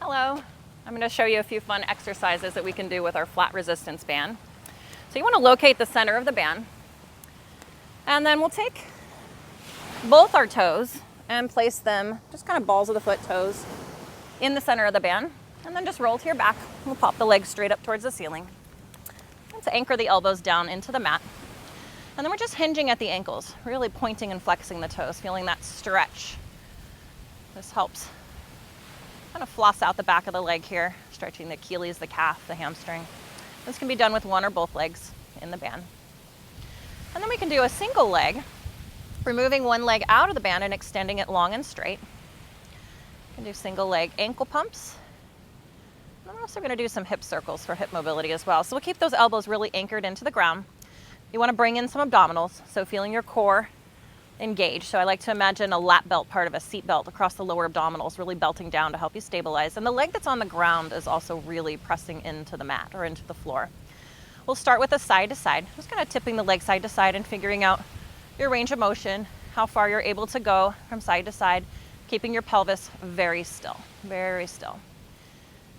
Hello. I'm going to show you a few fun exercises that we can do with our flat resistance band. So you want to locate the center of the band, and then we'll take both our toes and place them, just kind of balls of the foot toes, in the center of the band, and then just roll to your back. We'll pop the legs straight up towards the ceiling. Let's anchor the elbows down into the mat. And then we're just hinging at the ankles, really pointing and flexing the toes, feeling that stretch. This helps kind of floss out the back of the leg here, stretching the Achilles, the calf, the hamstring. This can be done with one or both legs in the band. And then we can do a single leg, removing one leg out of the band and extending it long and straight. We can do single leg ankle pumps. And we're also going to do some hip circles for hip mobility as well. So we'll keep those elbows really anchored into the ground. You want to bring in some abdominals, so feeling your core engaged. So I like to imagine a lap belt part of a seat belt across the lower abdominals, really belting down to help you stabilize. And the leg that's on the ground is also really pressing into the mat or into the floor. We'll start with a side to side, just kind of tipping the leg side to side and figuring out your range of motion, how far you're able to go from side to side, keeping your pelvis very still, very still.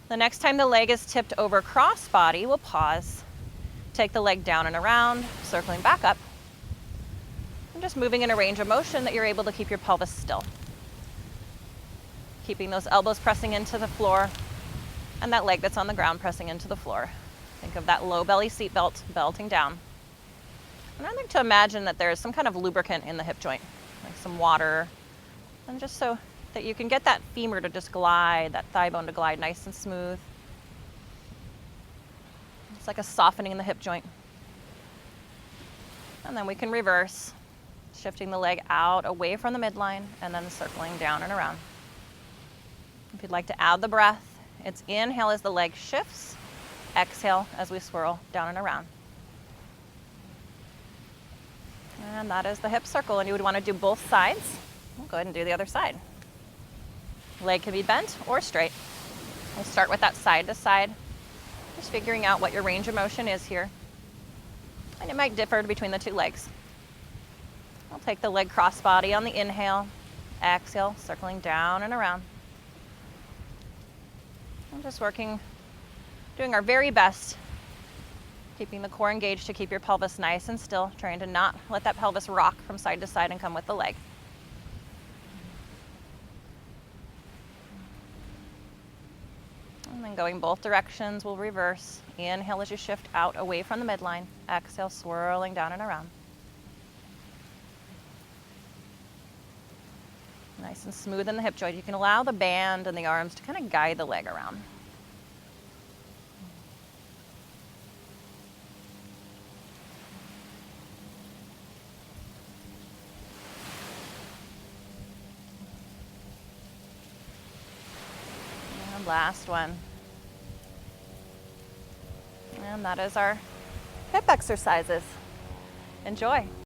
The next time the leg is tipped over cross body, we'll pause, take the leg down and around, circling back up, and just moving in a range of motion that you're able to keep your pelvis still. Keeping those elbows pressing into the floor and that leg that's on the ground pressing into the floor. Think of that low belly seat belt belting down. And I like to imagine that there's some kind of lubricant in the hip joint, like some water, and just so that you can get that femur to just glide, that thigh bone to glide nice and smooth. It's like a softening in the hip joint. And then we can reverse, shifting the leg out away from the midline and then circling down and around. If you'd like to add the breath, it's inhale as the leg shifts, exhale as we swirl down and around. And that is the hip circle, and you would want to do both sides. We'll go ahead and do the other side. Leg can be bent or straight. We'll start with that side to side, just figuring out what your range of motion is here. And it might differ between the two legs. I'll take the leg cross body on the inhale, exhale, circling down and around. I'm just doing our very best, keeping the core engaged to keep your pelvis nice and still, trying to not let that pelvis rock from side to side and come with the leg. And then going both directions, we'll reverse. Inhale as you shift out away from the midline. Exhale, swirling down and around. Nice and smooth in the hip joint. You can allow the band and the arms to kind of guide the leg around. And last one. And that is our hip exercises. Enjoy.